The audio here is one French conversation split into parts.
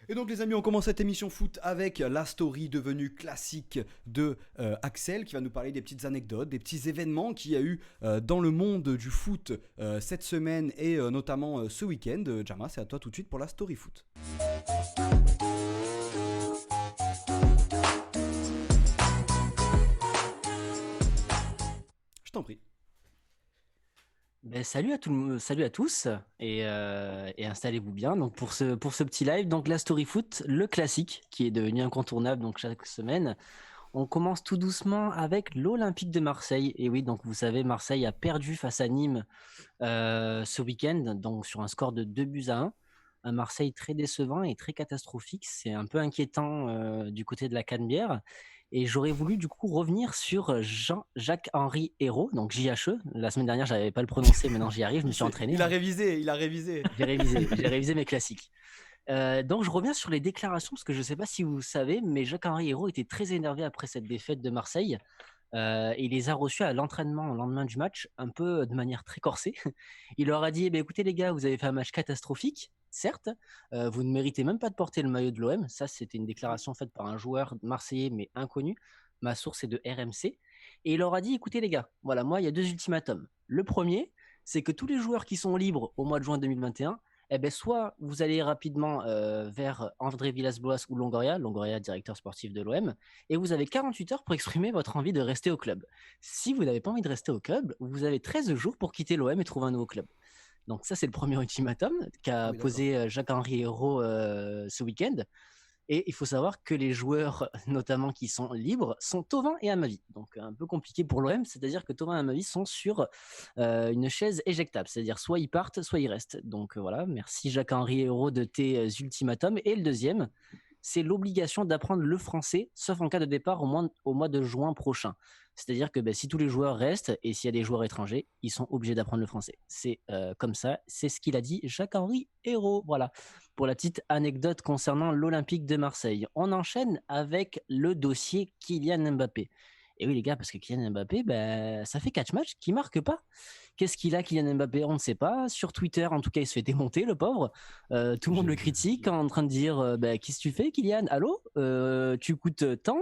Et donc les amis, on commence cette émission foot avec la story devenue classique de Axel qui va nous parler des petites anecdotes, des petits événements qu'il y a eu dans le monde du foot cette semaine et notamment ce week-end. Jama, c'est à toi tout de suite pour la story foot. Je t'en prie. Salut à tous et installez-vous bien. Donc pour ce petit live, donc la Story Foot, le classique qui est devenu incontournable donc chaque semaine. On commence tout doucement avec l'Olympique de Marseille. Et oui, donc vous savez, Marseille a perdu face à Nîmes ce week-end, donc sur un score de 2-1. Un Marseille très décevant et très catastrophique. C'est un peu inquiétant du côté de la Canebière. Et j'aurais voulu du coup revenir sur Jacques-Henri Hérault, donc JHE. La semaine dernière, j'avais pas le prononcer, maintenant j'y arrive, je me suis entraîné. Il a révisé, il a révisé. J'ai révisé mes classiques. Donc je reviens sur les déclarations, parce que je ne sais pas si vous savez, mais Jacques-Henri Hérault était très énervé après cette défaite de Marseille. Il les a reçus à l'entraînement au lendemain du match, un peu de manière très corsée. Il leur a dit, écoutez les gars, vous avez fait un match catastrophique, certes, vous ne méritez même pas de porter le maillot de l'OM. Ça, c'était une déclaration faite par un joueur marseillais, mais inconnu. Ma source est de RMC. Et il leur a dit, écoutez les gars, voilà, moi, il y a deux ultimatums. Le premier, c'est que tous les joueurs qui sont libres au mois de juin 2021, soit vous allez rapidement vers André Villas-Boas ou Longoria, directeur sportif de l'OM, et vous avez 48 heures pour exprimer votre envie de rester au club. Si vous n'avez pas envie de rester au club, vous avez 13 jours pour quitter l'OM et trouver un nouveau club. Donc ça, c'est le premier ultimatum Ah qu'a oui, d'accord. posé Jacques-Henri Hérault ce week-end. Et il faut savoir que les joueurs, notamment qui sont libres, sont Thauvin et Amavi. Donc un peu compliqué pour l'OM, c'est-à-dire que Thauvin et Amavi sont sur une chaise éjectable, c'est-à-dire soit ils partent, soit ils restent. Donc voilà, merci Jacques-Henri Hérault de tes ultimatums. Et le deuxième, c'est l'obligation d'apprendre le français, sauf en cas de départ au mois de juin prochain. C'est-à-dire que si tous les joueurs restent et s'il y a des joueurs étrangers, ils sont obligés d'apprendre le français. C'est comme ça, c'est ce qu'il a dit Jacques-Henri Hérault. Voilà pour la petite anecdote concernant l'Olympique de Marseille. On enchaîne avec le dossier Kylian Mbappé. Et oui les gars, parce que Kylian Mbappé, ça fait 4 matchs qu'il marque pas. Qu'est-ce qu'il a Kylian Mbappé? On ne sait pas. Sur Twitter, en tout cas, il se fait démonter, le pauvre. Tout le monde J'ai le vu. critique en train de dire qu'est-ce que tu fais, Kylian? Allô? Tu coûtes tant?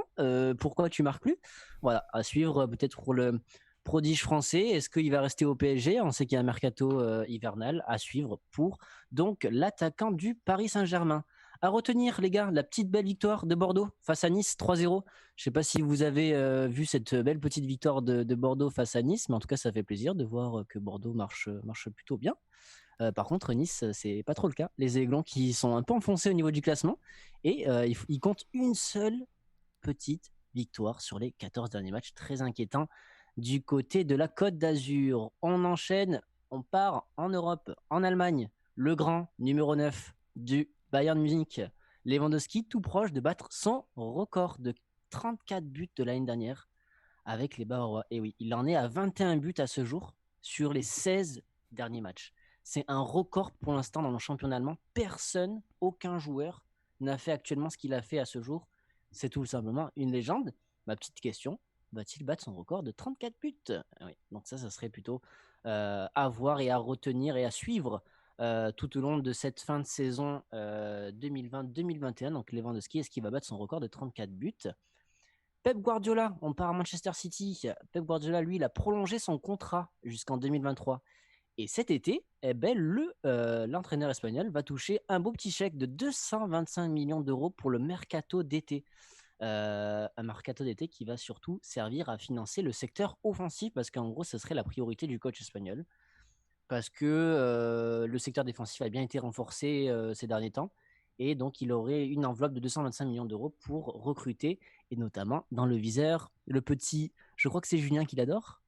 Pourquoi tu marques plus? Voilà, à suivre peut-être pour le prodige français. Est-ce qu'il va rester au PSG? On sait qu'il y a un mercato hivernal à suivre pour donc l'attaquant du Paris Saint-Germain. À retenir, les gars, la petite belle victoire de Bordeaux face à Nice 3-0. Je ne sais pas si vous avez vu cette belle petite victoire de Bordeaux face à Nice, mais en tout cas, ça fait plaisir de voir que Bordeaux marche plutôt bien. Par contre, Nice, c'est pas trop le cas. Les Aiglons qui sont un peu enfoncés au niveau du classement et ils comptent une seule petite victoire sur les 14 derniers matchs. Très inquiétant du côté de la Côte d'Azur. On enchaîne, on part en Europe, en Allemagne. Le grand numéro 9 du Bayern Munich, Lewandowski, tout proche de battre son record de 34 buts de l'année dernière avec les Bavarois. Et oui, il en est à 21 buts à ce jour sur les 16 derniers matchs. C'est un record pour l'instant dans le championnat allemand. Personne, aucun joueur n'a fait actuellement ce qu'il a fait à ce jour. C'est tout simplement une légende. Ma petite question, va-t-il battre son record de 34 buts? Oui, donc ça serait plutôt à voir et à retenir et à suivre tout au long de cette fin de saison 2020-2021. Donc Lewandowski, est-ce qu'il va battre son record de 34 buts? Pep Guardiola, on part à Manchester City. Pep Guardiola, lui, il a prolongé son contrat jusqu'en 2023. Et cet été, l'entraîneur espagnol va toucher un beau petit chèque de 225 millions d'euros pour le mercato d'été. Un mercato d'été qui va surtout servir à financer le secteur offensif parce qu'en gros, ce serait la priorité du coach espagnol. Parce que le secteur défensif a bien été renforcé ces derniers temps. Et donc, il aurait une enveloppe de 225 millions d'euros pour recruter, et notamment dans le viseur, le petit, je crois que c'est Julien qui l'adore,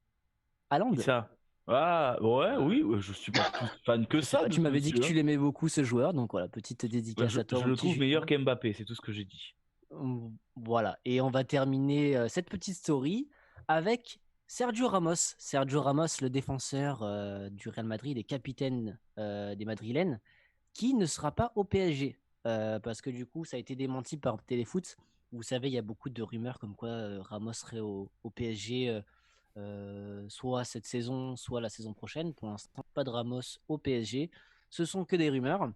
Haaland. Qui ça? Ah, ouais, Euh, oui, ouais, je suis pas plus fan que je sais ça pas, de tu ce m'avais dit que monsieur, tu hein. l'aimais beaucoup, ce joueur. Donc voilà, petite Ouais, dédicace à toi, je mon le petit trouve meilleur Julien. qu'Mbappé, c'est tout ce que j'ai dit. Voilà, et on va terminer cette petite story avec Sergio Ramos. Sergio Ramos, le défenseur du Real Madrid et capitaine des Madrilènes, qui ne sera pas au PSG. Parce que du coup, ça a été démenti par Téléfoot. Vous savez, il y a beaucoup de rumeurs comme quoi Ramos serait au PSG soit cette saison, soit la saison prochaine. Pour l'instant, pas de Ramos au PSG. Ce sont que des rumeurs.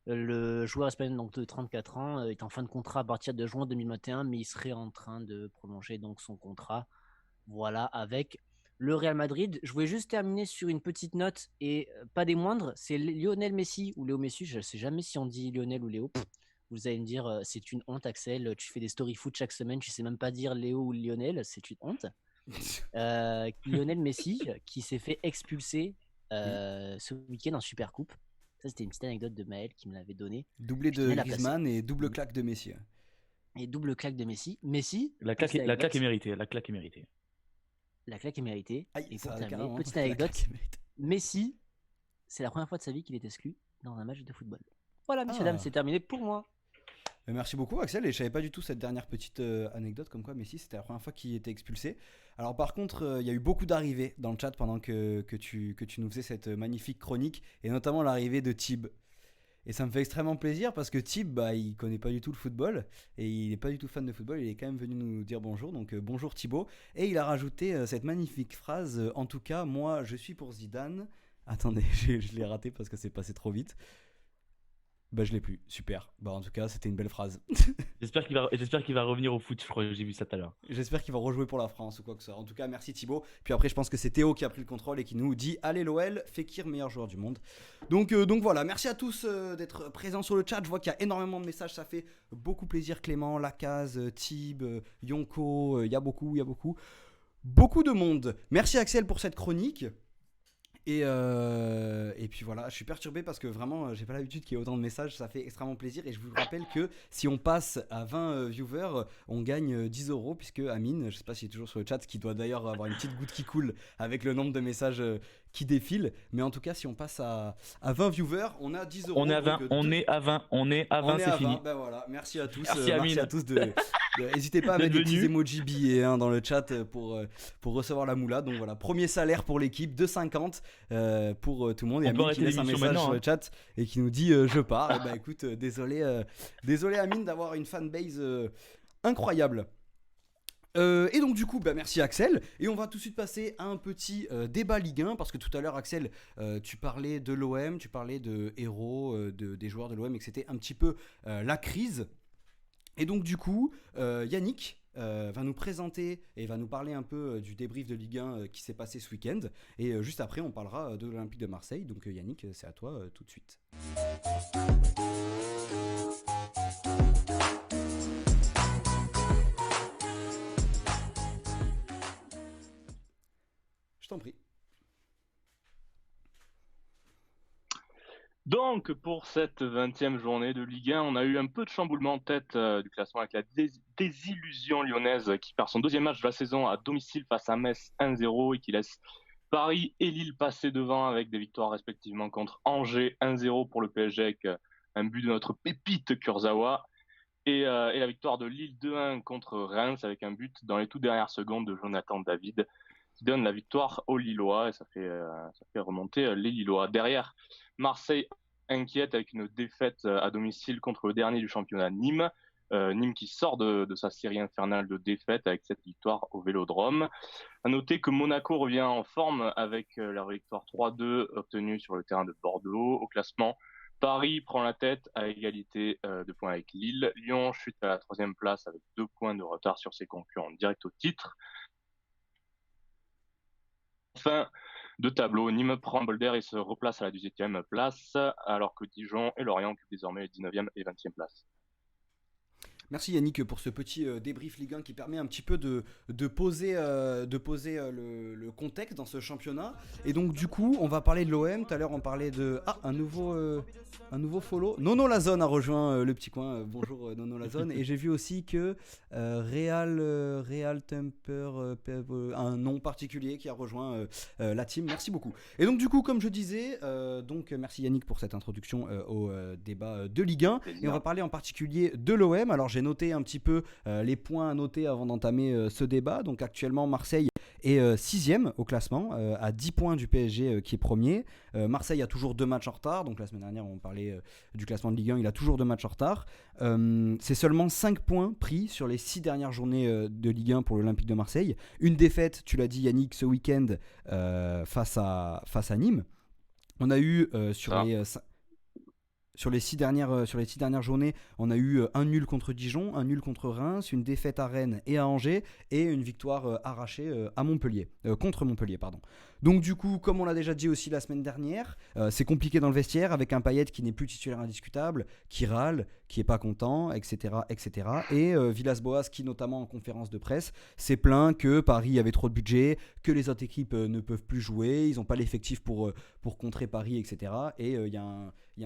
Le joueur espagnol donc, de 34 ans est en fin de contrat à partir de juin 2021, mais il serait en train de prolonger donc, son contrat. Voilà, avec le Real Madrid. Je voulais juste terminer sur une petite note, et pas des moindres, c'est Lionel Messi ou Léo Messi, je ne sais jamais si on dit Lionel ou Léo. Vous allez me dire, c'est une honte Axel, tu fais des story foot chaque semaine, tu sais même pas dire Léo ou Lionel, c'est une honte. Lionel Messi qui s'est fait expulser Oui. ce week-end en Supercoupe. Ça, c'était une petite anecdote de Maël qui me l'avait donné. Doublé Je de tenais à la placer. Griezmann et double claque de Messi. Et double claque de Messi. Messi, La petite claque, la claque est anecdote, méritée. La claque est méritée. la claque est méritée. Aïe, Et pour ça terminer, carrément. petite La anecdote, claque mérite. Messi, c'est la première fois de sa vie qu'il est exclu dans un match de football. Voilà, messieurs, Ah. dames, c'est terminé pour moi. Merci beaucoup Axel, et je savais pas du tout cette dernière petite anecdote comme quoi Messi c'était la première fois qu'il était expulsé. Alors par contre il y a eu beaucoup d'arrivées dans le chat pendant que tu nous faisais cette magnifique chronique, et notamment l'arrivée de Tib. Et ça me fait extrêmement plaisir parce que Tib, bah, il connaît pas du tout le football et il est pas du tout fan de football, il est quand même venu nous dire bonjour, donc bonjour Thibaut. Et il a rajouté cette magnifique phrase, en tout cas moi je suis pour Zidane. Attendez, je l'ai raté parce que c'est passé trop vite. Bah je l'ai plus, super. Bah en tout cas c'était une belle phrase. J'espère qu'il va revenir au foot, je crois que j'ai vu ça tout à l'heure. J'espère qu'il va rejouer pour la France ou quoi que ce soit. En tout cas merci Thibaut. Puis après je pense que c'est Théo qui a pris le contrôle et qui nous dit allez l'OL, Fekir meilleur joueur du monde. Donc voilà, merci à tous d'être présents sur le chat. Je vois qu'il y a énormément de messages, ça fait beaucoup plaisir. Clément, Lacaz, Thib, Yonko, il y a beaucoup de monde. Merci Axel pour cette chronique. Et puis voilà, je suis perturbé parce que vraiment j'ai pas l'habitude qu'il y ait autant de messages, ça fait extrêmement plaisir. Et je vous rappelle que si on passe à 20 viewers, on gagne 10 euros, puisque Amine, je sais pas s'il est toujours sur le chat, qui doit d'ailleurs avoir une petite goutte qui coule avec le nombre de messages qui défilent. Mais en tout cas, si on passe à 20 viewers, on a 10 euros. On est à 20, on est à 20, c'est fini. Ben voilà, merci à tous. Merci, Amine. à tous n'hésitez pas à mettre des petits emojis billets dans le chat pour recevoir la moula. Donc voilà, premier salaire pour l'équipe, 2,50 pour tout le monde. Et Amine qui laisse un message sur le chat et qui nous dit je pars. Et bah écoute, désolé Amine d'avoir une fanbase incroyable. Et donc du coup merci Axel, et on va tout de suite passer à un petit débat Ligue 1, parce que tout à l'heure Axel tu parlais de l'OM, tu parlais de héros, des joueurs de l'OM, et que c'était un petit peu la crise. Et donc du coup Yannick va nous présenter et va nous parler un peu du débrief de Ligue 1 qui s'est passé ce week-end, et juste après on parlera de l'Olympique de Marseille. Donc Yannick, c'est à toi tout de suite. Je t'en prie. Donc, pour cette 20e journée de Ligue 1, on a eu un peu de chamboulement en tête du classement avec la désillusion lyonnaise qui perd son deuxième match de la saison à domicile face à Metz 1-0 et qui laisse Paris et Lille passer devant avec des victoires respectivement contre Angers 1-0 pour le PSG avec un but de notre pépite Kurzawa et la victoire de Lille 2-1 contre Reims avec un but dans les toutes dernières secondes de Jonathan David qui donne la victoire aux Lillois, et ça fait remonter les Lillois. Derrière, Marseille inquiète avec une défaite à domicile contre le dernier du championnat, Nîmes. Nîmes qui sort de sa série infernale de défaites avec cette victoire au Vélodrome. À noter que Monaco revient en forme avec leur victoire 3-2 obtenue sur le terrain de Bordeaux. Au classement, Paris prend la tête à égalité de points avec Lille. Lyon chute à la 3e place avec 2 points de retard sur ses concurrents direct au titre. Fin de tableau, Nîmes prend Boulder et se replace à la 18e place, alors que Dijon et Lorient occupent désormais les 19e et 20e places. Merci Yannick pour ce petit débrief Ligue 1 qui permet un petit peu de poser le contexte dans ce championnat. Et donc du coup on va parler de l'OM. Tout à l'heure on parlait de un nouveau follow. Nono Lazone a rejoint le petit coin. Bonjour Nono Lazone. Et j'ai vu aussi que Real Temper, un nom particulier qui a rejoint la team. Merci beaucoup. Et donc du coup comme je disais, merci Yannick pour cette introduction au débat de Ligue 1. Et on va parler en particulier de l'OM. Alors j'ai noté un petit peu les points à noter avant d'entamer ce débat. Donc actuellement Marseille est 6e au classement, à 10 points du PSG qui est premier. Marseille a toujours 2 matchs en retard. Donc la semaine dernière on parlait du classement de Ligue 1, il a toujours 2 matchs en retard. C'est seulement 5 points pris sur les 6 dernières journées de Ligue 1 pour l'Olympique de Marseille. Une défaite, tu l'as dit Yannick, ce week-end face à Nîmes. On a eu sur les 6 dernières journées, on a eu un nul contre Dijon, un nul contre Reims, une défaite à Rennes et à Angers et une victoire arrachée à Montpellier, contre Montpellier, pardon. Donc du coup, comme on l'a déjà dit aussi la semaine dernière, c'est compliqué dans le vestiaire avec un Payet qui n'est plus titulaire indiscutable, qui râle, qui est pas content, etc., etc. Et Villas-Boas qui, notamment en conférence de presse, s'est plaint que Paris avait trop de budget, que les autres équipes ne peuvent plus jouer, ils n'ont pas l'effectif pour contrer Paris, etc. Et il y a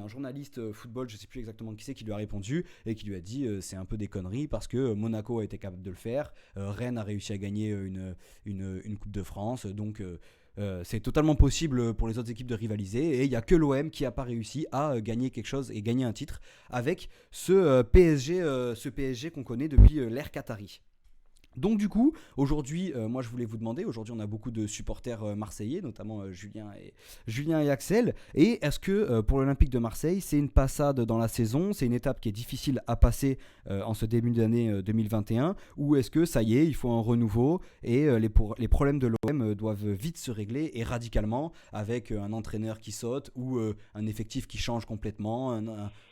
un journaliste football, je sais plus exactement qui c'est, qui lui a répondu et qui lui a dit c'est un peu des conneries parce que Monaco a été capable de le faire, Rennes a réussi à gagner une Coupe de France, donc c'est totalement possible pour les autres équipes de rivaliser et il n'y a que l'OM qui n'a pas réussi à gagner quelque chose et gagner un titre avec ce PSG qu'on connaît depuis l'ère Qatari. Donc du coup, aujourd'hui, moi je voulais vous demander, aujourd'hui on a beaucoup de supporters marseillais, notamment Julien et Axel, et est-ce que pour l'Olympique de Marseille, c'est une passade dans la saison, c'est une étape qui est difficile à passer en ce début d'année 2021, ou est-ce que ça y est, il faut un renouveau, et les problèmes de l'OM doivent vite se régler, et radicalement, avec un entraîneur qui saute, ou un effectif qui change complètement,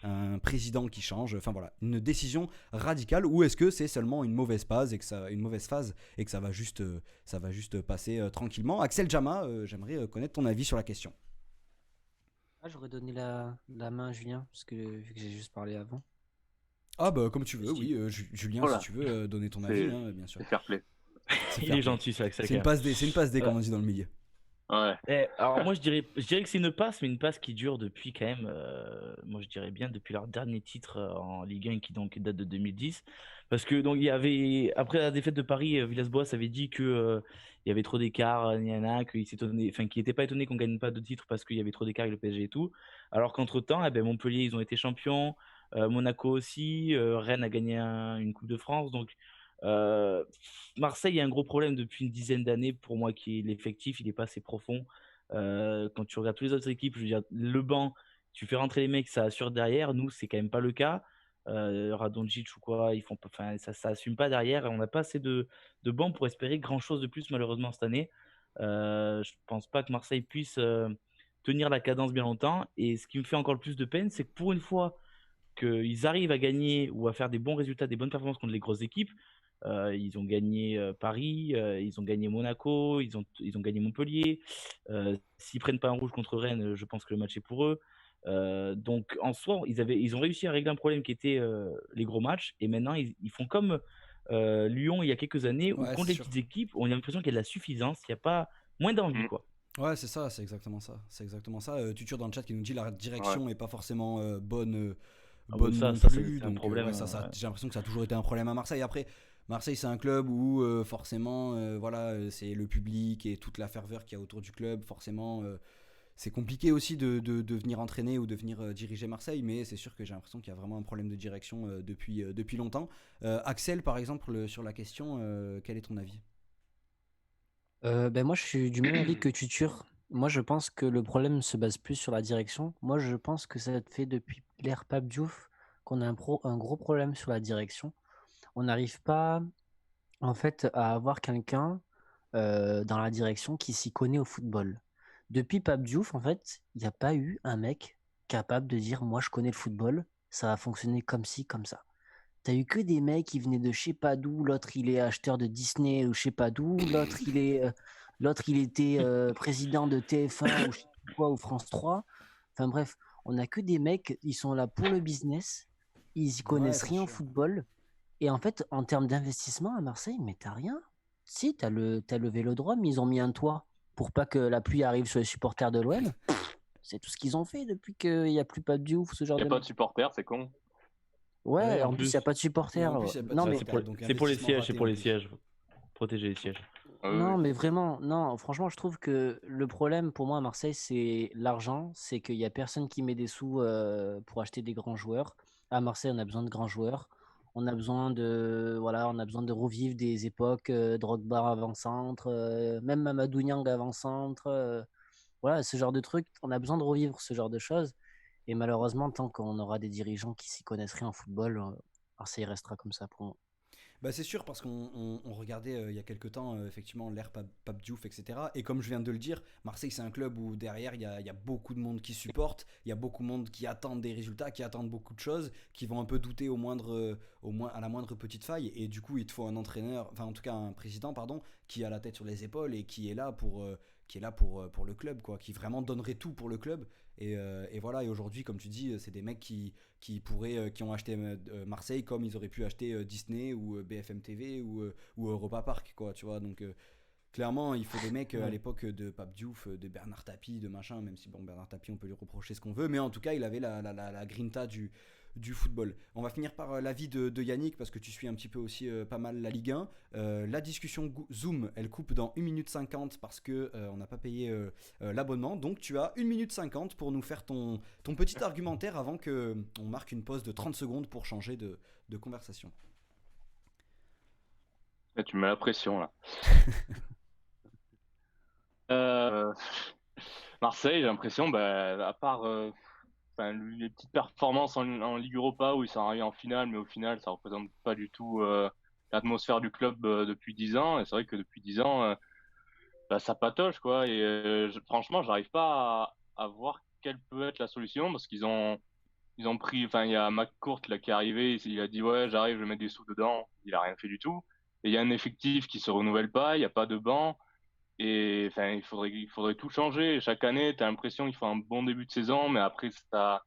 un président qui change, enfin voilà, une décision radicale, ou est-ce que c'est seulement une mauvaise phase et que ça va juste passer tranquillement. Axel Jama, j'aimerais connaître ton avis sur la question. J'aurais donné la main à Julien, parce que vu que j'ai juste parlé avant. Ah bah comme tu veux, oui, Julien, Voilà. si tu veux donner ton avis, hein, bien sûr. C'est fair play. Il est gentil, c'est Axel. C'est une passe D, comme on dit dans le milieu. Ouais. Alors moi je dirais que c'est une passe, mais une passe qui dure depuis quand même, moi je dirais bien depuis leur dernier titre en Ligue 1 qui donc date de 2010. Parce que donc il y avait, après la défaite de Paris, Villas-Boas avait dit que il y avait trop d'écart, qu'il s'étonnait, enfin qu'il n'était pas étonné qu'on gagne pas de titre parce qu'il y avait trop d'écart avec le PSG et tout. Alors qu'entre-temps, eh ben, Montpellier ils ont été champions, Monaco aussi, Rennes a gagné une Coupe de France. Donc euh, Marseille, il y a un gros problème depuis une dizaine d'années pour moi qui est l'effectif, il n'est pas assez profond. Quand tu regardes toutes les autres équipes, je veux dire, le banc, tu fais rentrer les mecs, ça assure derrière. Nous, c'est quand même pas le cas. Radonjic ou quoi, ils font, enfin, ça assume pas derrière. On n'a pas assez de banc pour espérer grand chose de plus, malheureusement, cette année. Je pense pas que Marseille puisse tenir la cadence bien longtemps. Et ce qui me fait encore le plus de peine, c'est que pour une fois qu'ils arrivent à gagner ou à faire des bons résultats, des bonnes performances contre les grosses équipes, ils ont gagné Paris, ils ont gagné Monaco, ils ont gagné Montpellier. S'ils prennent pas un rouge contre Rennes, je pense que le match est pour eux. Donc en soi, ils ont réussi à régler un problème qui était les gros matchs. Et maintenant, ils font comme Lyon il y a quelques années, où Ouais, contre c'est les sûr. petites équipes, on a l'impression qu'il y a de la suffisance, il n'y a pas moins d'envie, Mm. quoi. Ouais, c'est ça, c'est exactement ça. C'est exactement ça. Tutur dans le chat qui nous dit la direction est pas forcément bonne, Ah bah bonne ça, non ça plus. c'est un Donc problème. ouais, j'ai l'impression que ça a toujours été un problème à Marseille. Après, Marseille c'est un club où forcément, voilà, c'est le public et toute la ferveur qu'il y a autour du club. Forcément, c'est compliqué aussi de venir entraîner ou de venir diriger Marseille, mais c'est sûr que j'ai l'impression qu'il y a vraiment un problème de direction depuis longtemps. Axel, par exemple, sur la question, quel est ton avis? Ben moi, je suis du même avis que Tutur. Moi, je pense que le problème se base plus sur la direction. Moi, je pense que ça fait depuis l'ère Pape Diouf qu'on a un gros problème sur la direction. On n'arrive pas, en fait, à avoir quelqu'un dans la direction qui s'y connaît au football. Depuis Pape Diouf, en fait, il n'y a pas eu un mec capable de dire, moi, je connais le football, ça va fonctionner comme ci, comme ça. T'as eu que des mecs qui venaient de je sais pas d'où, l'autre il est acheteur de Disney ou je sais pas d'où, l'autre il était président de TF1 ou je sais pas quoi ou France 3. Enfin bref, on a que des mecs, ils sont là pour le business, ils y Ouais, connaissent c'est rien au sûr. football. Et en fait, en termes d'investissement à Marseille, mais t'as rien. Si, t'as le Vélodrome, ils ont mis un toit pour pas que la pluie arrive sur les supporters de l'OM. C'est tout ce qu'ils ont fait depuis qu'il n'y a plus pas de Diouf, ce Il genre n'y a de pas de mec. supporters, c'est con. Ouais, Ouais, en plus, il n'y a pas de et supporters. en plus, il n'y a pas de Non, mais supporters, donc C'est pour les investissement sièges, raté en plus. protéger les sièges. Non, Oui. mais vraiment, non, franchement, je trouve que le problème pour moi à Marseille, c'est l'argent. C'est qu'il y a personne qui met des sous pour acheter des grands joueurs. À Marseille, on a besoin de grands joueurs. Voilà, on a besoin de revivre des époques Drogba avant-centre, même Mamadou Niang avant-centre. Voilà, ce genre de trucs. On a besoin de revivre ce genre de choses. Et malheureusement, tant qu'on aura des dirigeants qui s'y connaissent rien en football, Marseille restera comme ça pour moi. Bah c'est sûr parce qu'on regardait il y a quelques temps effectivement l'ère Pape Diouf, etc. Et comme je viens de le dire, Marseille c'est un club où derrière il y a beaucoup de monde qui supporte, il y a beaucoup de monde qui attendent des résultats, qui attendent beaucoup de choses, qui vont un peu douter à la moindre petite faille. Et du coup il te faut un entraîneur, enfin en tout cas un président pardon, qui a la tête sur les épaules et qui est là pour le club quoi, qui vraiment donnerait tout pour le club. Et voilà, et aujourd'hui, comme tu dis, c'est des mecs qui ont acheté Marseille comme ils auraient pu acheter Disney ou BFM TV ou Europa Park, quoi, tu vois. Donc, clairement, il faut des mecs à l'époque de Pape Diouf, de Bernard Tapie, de machin, même si, bon, Bernard Tapie, on peut lui reprocher ce qu'on veut, mais en tout cas, il avait la grinta du football. On va finir par l'avis de Yannick, parce que tu suis un petit peu aussi pas mal la Ligue 1. La discussion Zoom, elle coupe dans 1 minute 50 parce que on n'a pas payé l'abonnement. Donc tu as 1 minute 50 pour nous faire ton petit argumentaire avant qu'on marque une pause de 30 secondes pour changer de conversation. Là, tu me mets la pression là. Euh, Marseille, j'ai l'impression, à part les petites performances en Ligue Europa où ils sont arrivés en finale, mais au final, ça représente pas du tout l'atmosphère du club depuis 10 ans. Et c'est vrai que depuis 10 ans, ça patoche, quoi. Et franchement, j'arrive pas à voir quelle peut être la solution parce qu'ils ont pris, enfin, il y a McCourt là qui est arrivé, il a dit ouais, j'arrive, je vais mettre des sous dedans. Il a rien fait du tout. Et il y a un effectif qui se renouvelle pas, il y a pas de banc. Et enfin, il faudrait tout changer. Chaque année, tu as l'impression qu'il faut un bon début de saison, mais après, ça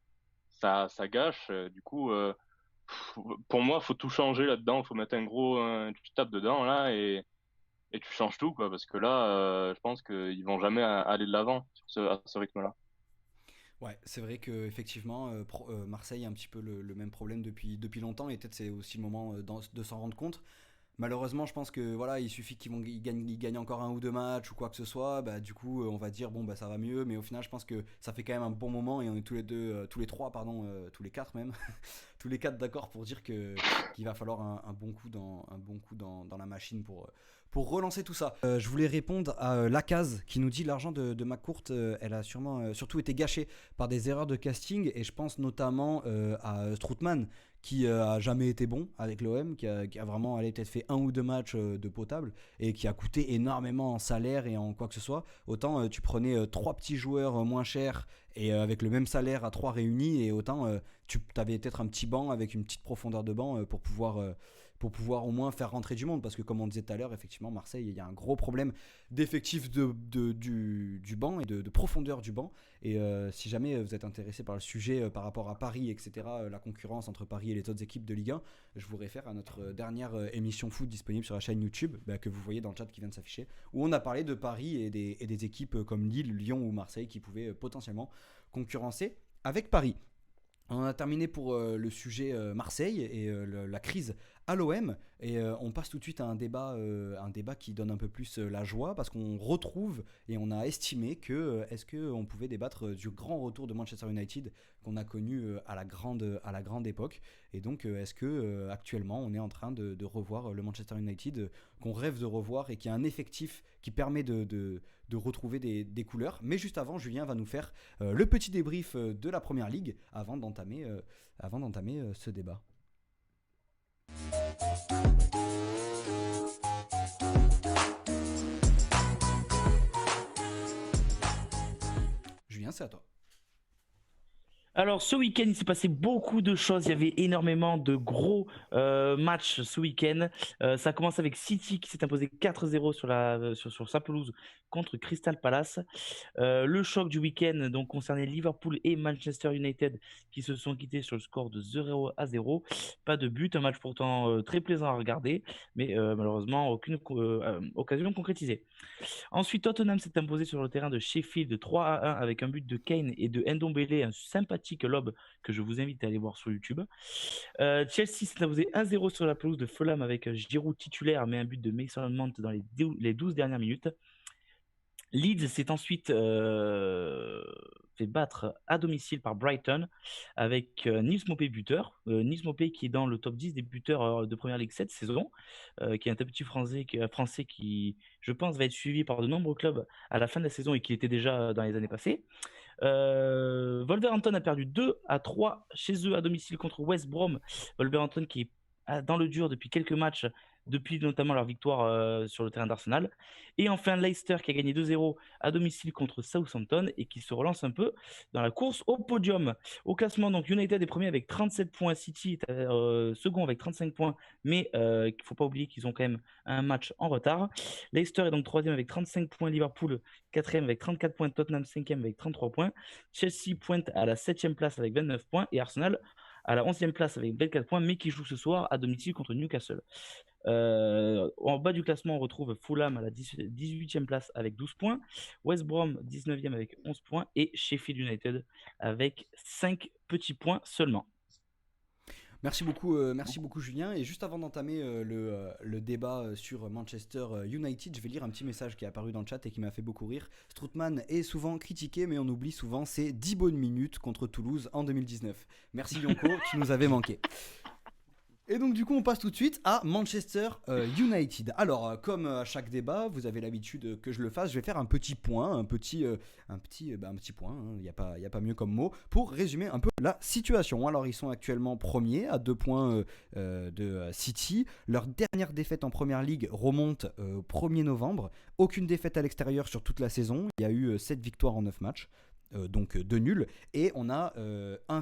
gâche. Du coup, pour moi, faut tout changer là-dedans. Faut mettre tu tapes dedans là et tu changes tout, quoi. Parce que là, je pense qu'ils vont jamais aller de l'avant à ce rythme-là. Ouais, c'est vrai que effectivement, Marseille a un petit peu le même problème depuis longtemps et peut-être c'est aussi le moment de s'en rendre compte. Malheureusement, je pense que voilà, il suffit qu'ils gagnent encore un ou deux matchs ou quoi que ce soit, bah, du coup, on va dire bon bah ça va mieux, mais au final, je pense que ça fait quand même un bon moment et on est tous les trois, pardon, tous les quatre même, tous les quatre d'accord pour dire qu'il va falloir un bon coup dans la machine pour relancer tout ça. Je voulais répondre à Lacaz qui nous dit l'argent de McCourt, elle a sûrement surtout été gâchée par des erreurs de casting et je pense notamment à Strootman qui a jamais été bon avec l'OM, qui a vraiment allé peut-être fait un ou deux matchs de potable et qui a coûté énormément en salaire et en quoi que ce soit. Autant tu prenais trois petits joueurs moins chers et avec le même salaire à trois réunis et autant tu avais peut-être un petit banc avec une petite profondeur de banc pour pouvoir au moins faire rentrer du monde parce que comme on disait tout à l'heure, effectivement Marseille, il y a un gros problème d'effectif du banc et de profondeur du banc. Et si jamais vous êtes intéressé par le sujet par rapport à Paris, etc., la concurrence entre Paris et les autres équipes de Ligue 1, je vous réfère à notre dernière émission foot disponible sur la chaîne YouTube que vous voyez dans le chat qui vient de s'afficher, où on a parlé de Paris et des équipes comme Lille, Lyon ou Marseille qui pouvaient potentiellement concurrencer avec Paris. On a terminé pour le sujet Marseille et la crise à l'OM et on passe tout de suite à un débat qui donne un peu plus la joie parce qu'on retrouve et on a estimé que est-ce qu'on pouvait débattre du grand retour de Manchester United qu'on a connu à la grande époque et donc est-ce que actuellement on est en train de revoir le Manchester United qu'on rêve de revoir et qui a un effectif qui permet de retrouver des couleurs. Mais juste avant, Julien va nous faire le petit débrief de la Première Ligue avant d'entamer ce débat. Julien, c'est à toi. Alors, ce week-end, il s'est passé beaucoup de choses. Il y avait énormément de gros matchs ce week-end. Ça commence avec City qui s'est imposé 4-0 sur sa pelouse contre Crystal Palace. Le choc du week-end donc concernait Liverpool et Manchester United qui se sont quittés sur le score de 0-0. Pas de but, un match pourtant très plaisant à regarder, mais malheureusement aucune occasion concrétisée. Ensuite, Tottenham s'est imposé sur le terrain de Sheffield 3-1 avec un but de Kane et de Ndombele, un sympathique lob que je vous invite à aller voir sur YouTube. Chelsea s'est imposé 1-0 sur la pelouse de Fulham avec Giroud titulaire, mais un but de Mason Mount dans les 12 dernières minutes. Leeds s'est ensuite fait battre à domicile par Brighton avec Nils Maupay buteur. Nils Maupay qui est dans le top 10 des buteurs de Première Ligue cette saison, qui est un petit français qui, je pense, va être suivi par de nombreux clubs à la fin de la saison et qui était déjà dans les années passées. Wolverhampton a perdu 2-3 chez eux à domicile contre West Brom. Wolverhampton qui est dans le dur depuis quelques matchs, depuis notamment leur victoire sur le terrain d'Arsenal. Et enfin, Leicester qui a gagné 2-0 à domicile contre Southampton et qui se relance un peu dans la course au podium. Au classement, donc United est premier avec 37 points, City est second avec 35 points, mais il ne faut pas oublier qu'ils ont quand même un match en retard. Leicester est donc troisième avec 35 points, Liverpool quatrième avec 34 points, Tottenham cinquième avec 33 points, Chelsea pointe à la 7e place avec 29 points et Arsenal à la 11e place avec 24 points, mais qui joue ce soir à domicile contre Newcastle. En bas du classement, on retrouve Fulham à la 18e place avec 12 points, West Brom 19e avec 11 points et Sheffield United avec 5 petits points seulement. Merci beaucoup Julien. Et juste avant d'entamer le débat sur Manchester United, je vais lire un petit message qui est apparu dans le chat et qui m'a fait beaucoup rire. Strootman est souvent critiqué, mais on oublie souvent ses 10 bonnes minutes contre Toulouse en 2019. Merci Yonko, tu nous avais manqué. Et donc du coup on passe tout de suite à Manchester United. Alors comme à chaque débat, vous avez l'habitude que je le fasse, je vais faire un petit point, un petit point, il n'y a pas mieux comme mot, pour résumer un peu la situation. Alors ils sont actuellement premiers à 2 points de City. Leur dernière défaite en Première Ligue remonte au 1er novembre. Aucune défaite à l'extérieur sur toute la saison. Il y a eu 7 victoires en 9 matchs. Donc 2 nuls, et on a un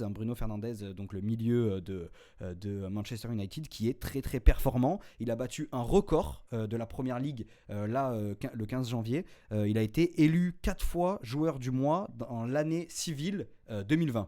Bruno Fernandes, donc le milieu de Manchester United, qui est très très performant. Il a battu un record de la Première Ligue le 15 janvier. Il a été élu 4 fois joueur du mois dans l'année civile 2020.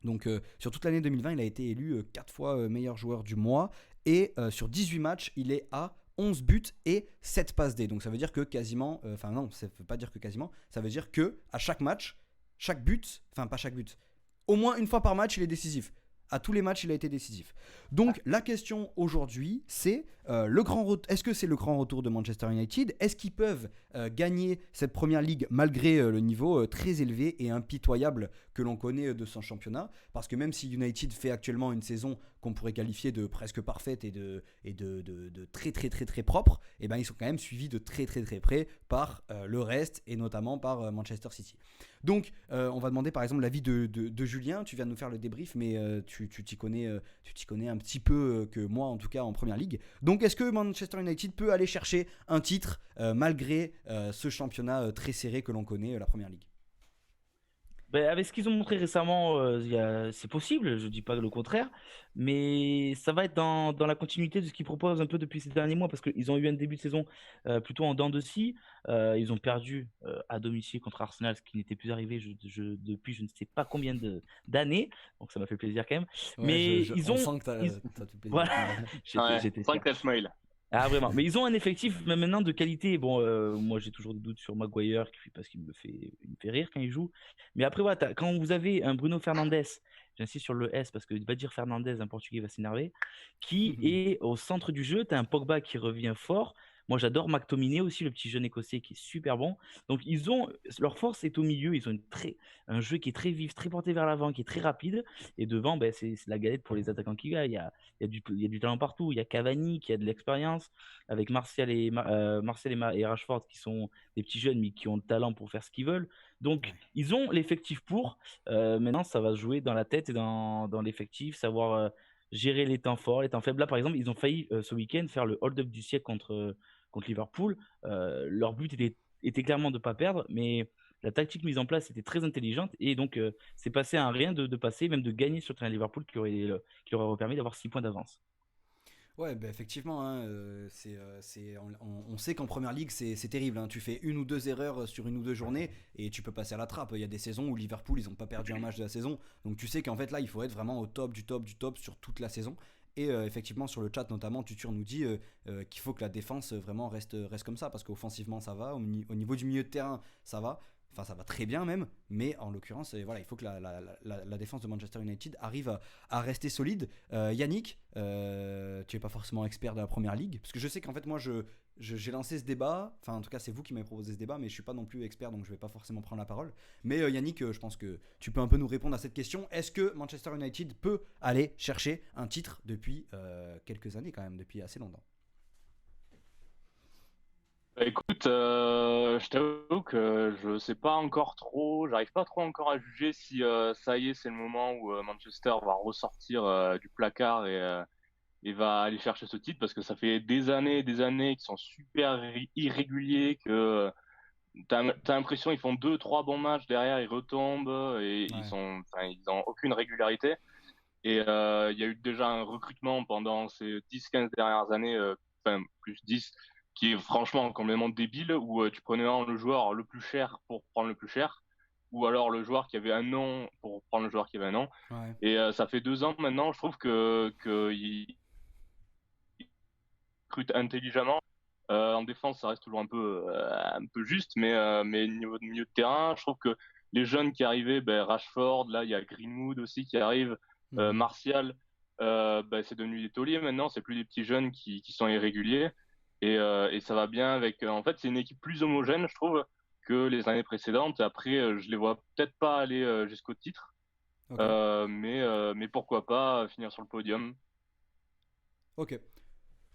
Donc sur toute l'année 2020, il a été élu 4 fois meilleur joueur du mois, et sur 18 matchs, il est à 11 buts et 7 passes D. Donc ça veut dire que quasiment, ça veut pas dire que quasiment, ça veut dire que à chaque match, chaque but, pas chaque but, au moins une fois par match, il est décisif. À tous les matchs, il a été décisif. Donc la question aujourd'hui, c'est est-ce que c'est le grand retour de Manchester United ? Est-ce qu'ils peuvent gagner cette Première Ligue malgré le niveau très élevé et impitoyable que l'on connaît de son championnat ? Parce que même si United fait actuellement une saison qu'on pourrait qualifier de presque parfaite et de très très très très propre, et ben ils sont quand même suivis de très très très près par le reste, et notamment par Manchester City. Donc on va demander par exemple l'avis de Julien. Tu viens de nous faire le débrief, mais tu t'y connais un petit peu que moi en tout cas en Première Ligue. Donc est-ce que Manchester United peut aller chercher un titre malgré ce championnat très serré que l'on connaît, la Première Ligue ? Avec ce qu'ils ont montré récemment, c'est possible, je ne dis pas le contraire, mais ça va être dans la continuité de ce qu'ils proposent un peu depuis ces derniers mois, parce qu'ils ont eu un début de saison plutôt en dents de scie. Ils ont perdu à domicile contre Arsenal, ce qui n'était plus arrivé depuis je ne sais pas combien d'années, donc ça m'a fait plaisir quand même. Ouais, Mais on sent que t'as tout plaisir. Voilà. J'étais sûr. 5 smile. Ah vraiment, mais ils ont un effectif maintenant de qualité. Bon, moi j'ai toujours des doutes sur Maguire parce qu'il me fait rire quand il joue. Mais après voilà, quand vous avez un Bruno Fernandes, j'insiste sur le S parce que va dire Fernandes, un Portugais va s'énerver, qui est au centre du jeu. T'as un Pogba qui revient fort. Moi j'adore McTominay aussi, le petit jeune écossais qui est super bon. Donc leur force est au milieu. Ils ont un jeu qui est très vif, très porté vers l'avant, qui est très rapide. Et devant, c'est la galette pour les attaquants qui gagnent. Il y a du talent partout. Il y a Cavani qui a de l'expérience, avec Martial et Rashford qui sont des petits jeunes mais qui ont le talent pour faire ce qu'ils veulent. Donc ils ont l'effectif pour. Maintenant, ça va se jouer dans la tête et dans l'effectif, savoir gérer les temps forts, les temps faibles. Là, par exemple, ils ont failli ce week-end faire le hold-up du siècle contre Liverpool. Leur but était clairement de ne pas perdre, mais la tactique mise en place était très intelligente, et donc c'est passé à un rien de passer, même de gagner sur le terrain de Liverpool, qui aurait permis d'avoir 6 points d'avance. Ouais, effectivement, on sait qu'en Première Ligue c'est terrible, hein. Tu fais 1 ou 2 erreurs sur 1 ou 2 journées et tu peux passer à la trappe. Il y a des saisons où Liverpool ils n'ont pas perdu un match de la saison, donc tu sais qu'en fait là il faut être vraiment au top du top du top sur toute la saison. Et effectivement sur le chat notamment Tutur nous dit qu'il faut que la défense vraiment reste comme ça, parce qu'offensivement ça va, au niveau du milieu de terrain ça va. Enfin, ça va très bien même, mais en l'occurrence, il faut que la défense de Manchester United arrive à rester solide. Yannick, tu n'es pas forcément expert de la Première Ligue, parce que je sais qu'en fait, moi, j'ai lancé ce débat, enfin, en tout cas, c'est vous qui m'avez proposé ce débat, mais je ne suis pas non plus expert, donc je ne vais pas forcément prendre la parole. Mais Yannick, je pense que tu peux un peu nous répondre à cette question. Est-ce que Manchester United peut aller chercher un titre depuis quelques années, quand même, depuis assez longtemps ? Écoute, je t'avoue que je sais pas encore trop, j'arrive pas trop encore à juger si ça y est, c'est le moment où Manchester va ressortir du placard va aller chercher ce titre parce que ça fait des années et des années qu'ils sont super irréguliers, que t'as l'impression ils font 2-3 bons matchs, derrière ils retombent et Ouais. ils ont aucune régularité. Et il y a eu déjà un recrutement pendant ces 10-15 dernières années, plus 10, qui est franchement complètement débile, où tu prenais le joueur le plus cher pour prendre le plus cher, ou alors le joueur qui avait un nom pour prendre le joueur qui avait un nom. Ouais. Et ça fait 2 ans maintenant, je trouve que ils recrutent intelligemment. En défense, ça reste toujours un peu juste, mais niveau de milieu de terrain, je trouve que les jeunes qui arrivaient, Rashford, là, il y a Greenwood aussi qui arrive, Martial, c'est devenu des tauliers maintenant, c'est plus des petits jeunes qui sont irréguliers, et ça va bien avec. En fait, c'est une équipe plus homogène, je trouve, que les années précédentes. Après, je les vois peut-être pas aller jusqu'au titre, Ok. mais pourquoi pas finir sur le podium. Ok.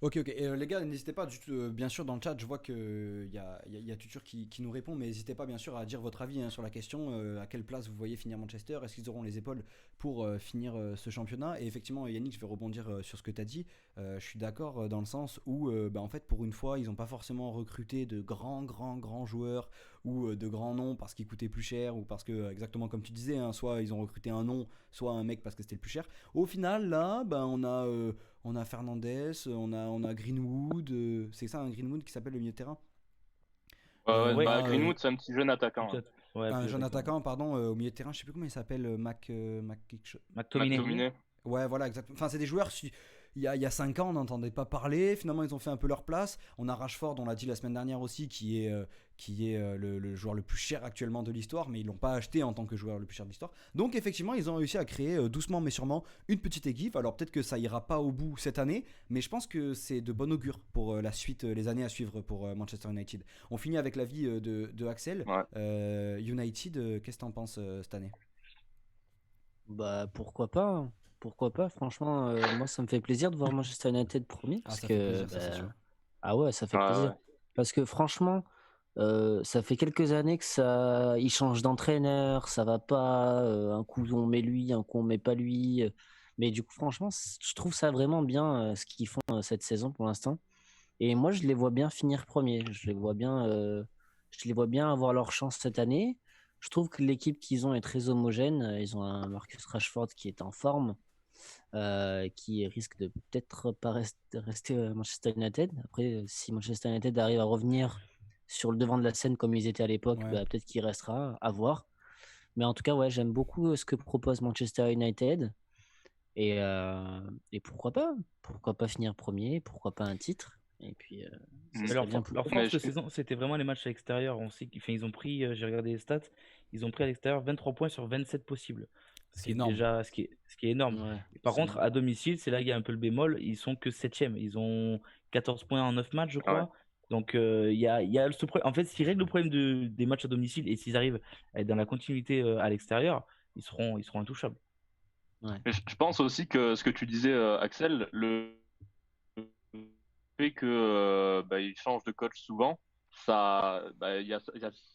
Ok, ok. Et les gars, n'hésitez pas, bien sûr, dans le chat, je vois qu'il y a Tutur qui nous répond, mais n'hésitez pas, bien sûr, à dire votre avis sur la question. À quelle place vous voyez finir Manchester? Est-ce qu'ils auront les épaules pour finir ce championnat? Et effectivement, Yannick, je vais rebondir sur ce que tu as dit. Je suis d'accord dans le sens où, en fait, pour une fois, ils n'ont pas forcément recruté de grands joueurs ou de grands noms parce qu'ils coûtaient plus cher ou parce que, exactement comme tu disais, soit ils ont recruté un nom, soit un mec parce que c'était le plus cher. Au final, là, on a Fernandez, on a Greenwood, c'est ça un Greenwood qui s'appelle le milieu de terrain. On Ouais, a Greenwood, c'est un petit jeune attaquant, hein. peut-être. Ouais, un plus jeune attaquant. attaquant, pardon, au milieu de terrain, je sais plus comment il s'appelle, Mac quelque chose. McTominay. McTominay. Ouais, voilà, exactement. Enfin, c'est des joueurs, il y a 5 ans, on n'entendait pas parler. Finalement, ils ont fait un peu leur place. On a Rashford, on l'a dit la semaine dernière aussi, qui est le joueur le plus cher actuellement de l'histoire, mais ils l'ont pas acheté en tant que joueur le plus cher de l'histoire. Donc, effectivement, ils ont réussi à créer doucement mais sûrement une petite équipe. Alors, peut-être que ça ira pas au bout cette année, mais je pense que c'est de bon augure pour la suite, les années à suivre pour Manchester United. On finit avec l'avis de Axel. Ouais. United, qu'est-ce que t'en penses cette année? Bah pourquoi pas, hein. Pourquoi pas, franchement, moi ça me fait plaisir de voir Manchester United premier Ah, parce ça fait que plaisir, ça c'est sûr. ah ouais, ça fait Ouais, plaisir ouais. parce que franchement, ça fait quelques années que ça il change d'entraîneur, ça va pas, un coup on met lui, un coup on met pas lui, mais du coup franchement, je trouve ça vraiment bien ce qu'ils font cette saison pour l'instant et moi je les vois bien finir premier, je les vois bien avoir leur chance cette année. Je trouve que l'équipe qu'ils ont est très homogène. Ils ont un Marcus Rashford qui est en forme, qui risque de peut-être pas rester à Manchester United. Après, si Manchester United arrive à revenir sur le devant de la scène comme ils étaient à l'époque, Ouais. bah, peut-être qu'il restera à voir. Mais en tout cas, ouais, j'aime beaucoup ce que propose Manchester United. Et pourquoi pas finir premier, pourquoi pas un titre. Et puis, ça Mm. Mais serait bien leur pour eux. Mais force de saison, c'était vraiment les matchs à l'extérieur. On sait ils ont pris, j'ai regardé les stats, ils ont pris à l'extérieur 23 points sur 27 possibles. Ce qui est énorme. Ce qui est énorme. Ouais, Et par c'est contre, énorme. à domicile, c'est là qu'il y a un peu le bémol, ils sont que 7e. Ils ont 14 points en 9 matchs, je ouais. crois. Donc, il y a ce problème. En fait, s'ils règlent le problème des matchs à domicile et s'ils arrivent à être dans la continuité à l'extérieur, ils seront intouchables. Ouais. Mais je pense aussi que ce que tu disais, Axel, le fait que il change de coach souvent, il y a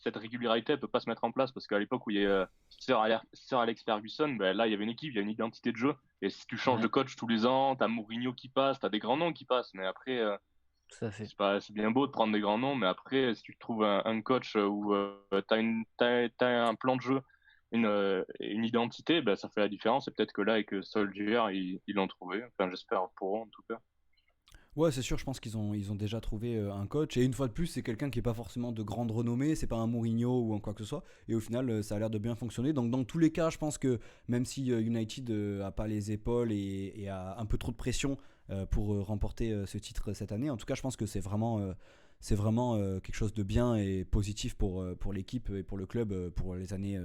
cette régularité, elle peut pas se mettre en place parce qu'à l'époque où il y a Sir Alex Ferguson, là il y avait une équipe, il y a une identité de jeu. Et si tu changes de Ouais, coach tous les ans, t'as Mourinho qui passe, t'as des grands noms qui passent, mais après tout à fait. c'est bien beau de prendre des grands noms, mais après si tu trouves un coach où t'as un plan de jeu, une identité, ça fait la différence. Et peut-être que là avec Solskjaer, ils l'ont trouvé. Enfin, j'espère pour eux en tout cas. Ouais, c'est sûr, je pense ils ont déjà trouvé un coach. Et une fois de plus, c'est quelqu'un qui est pas forcément de grande renommée, c'est pas un Mourinho ou un quoi que ce soit. Et au final, ça a l'air de bien fonctionner. Donc, dans tous les cas, je pense que même si United a pas les épaules et a un peu trop de pression pour remporter ce titre cette année, en tout cas, je pense que c'est vraiment quelque chose de bien et positif pour l'équipe et pour le club pour les années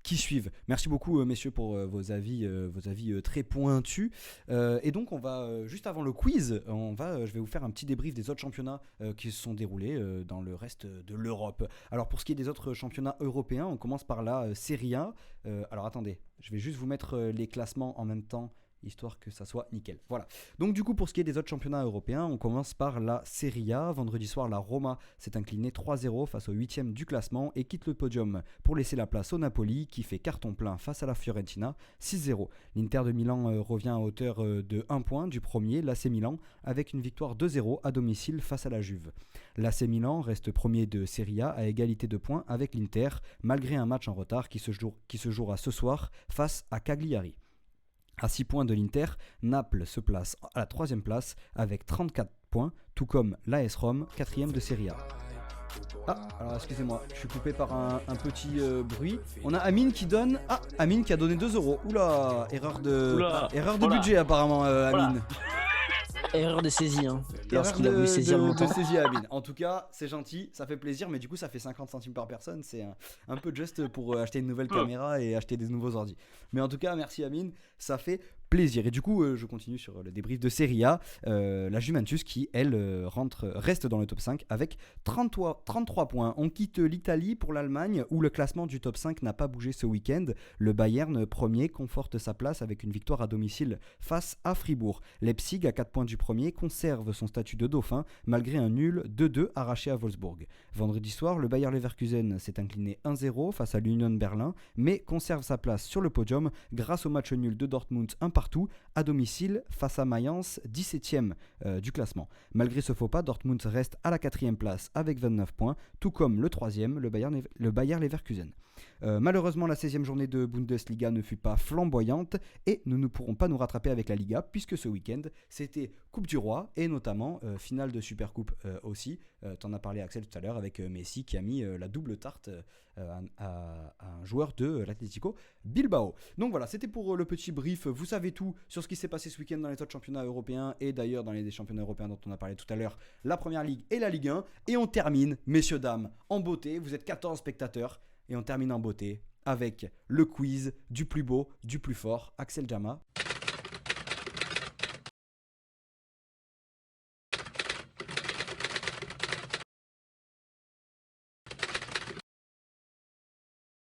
qui suivent. Merci beaucoup messieurs pour vos avis très pointus. Et donc on va juste avant le quiz, je vais vous faire un petit débrief des autres championnats qui se sont déroulés dans le reste de l'Europe. Alors pour ce qui est des autres championnats européens, on commence par la Serie A. Alors attendez, je vais juste vous mettre les classements en même temps histoire que ça soit nickel. Voilà. Donc du coup, pour ce qui est des autres championnats européens, on commence par la Serie A. Vendredi soir, la Roma s'est inclinée 3-0 face au 8e du classement et quitte le podium pour laisser la place au Napoli qui fait carton plein face à la Fiorentina 6-0. L'Inter de Milan revient à hauteur de 1 point du premier, l'AC Milan, avec une victoire 2-0 à domicile face à la Juve. L'AC Milan reste premier de Serie A à égalité de points avec l'Inter, malgré un match en retard qui se jouera ce soir face à Cagliari. À 6 points de l'Inter, Naples se place à la 3e place avec 34 points, tout comme l'AS Rome, 4e de Serie A. Ah, alors excusez-moi, je suis coupé par un petit bruit. On a Amine qui donne... Ah, Amine qui a donné 2€. Oula, erreur de budget apparemment, Amine. Erreur de saisie, hein. Erreur Lorsqu'il a voulu saisir le montant. de saisie à Amine. En tout cas, c'est gentil, ça fait plaisir, mais du coup, ça fait 50 centimes par personne. C'est un peu juste pour acheter une nouvelle caméra et acheter des nouveaux ordi. Mais en tout cas, merci Amine, ça fait plaisir. Et du coup, je continue sur le débrief de Serie A. La Juventus qui, elle, reste dans le top 5 avec 33 points. On quitte l'Italie pour l'Allemagne où le classement du top 5 n'a pas bougé ce week-end. Le Bayern, premier, conforte sa place avec une victoire à domicile face à Fribourg. Leipzig, à 4 points du premier, conserve son statut de dauphin malgré un nul 2-2 arraché à Wolfsburg. Vendredi soir, le Bayer Leverkusen s'est incliné 1-0 face à l'Union Berlin, mais conserve sa place sur le podium grâce au match nul de Dortmund 1 partout à domicile face à Mayence, 17e du classement. Malgré ce faux pas, Dortmund reste à la 4e place avec 29 points, tout comme le 3e, le Bayer Leverkusen. Malheureusement, la 16e journée de Bundesliga ne fut pas flamboyante et nous ne pourrons pas nous rattraper avec la Liga puisque ce week-end, c'était Coupe du Roi et notamment finale de Supercoupe aussi. T'en as parlé Axel tout à l'heure avec Messi qui a mis la double tarte à un joueur de l'Atlético Bilbao. Donc voilà, c'était pour le petit brief. Vous savez tout sur ce qui s'est passé ce week-end dans les autres championnats européens et d'ailleurs dans les championnats européens dont on a parlé tout à l'heure, la Première Ligue et la Ligue 1. Et on termine, messieurs, dames, en beauté. Vous êtes 14 spectateurs et on termine en beauté avec le quiz du plus beau, du plus fort, Axel Jama.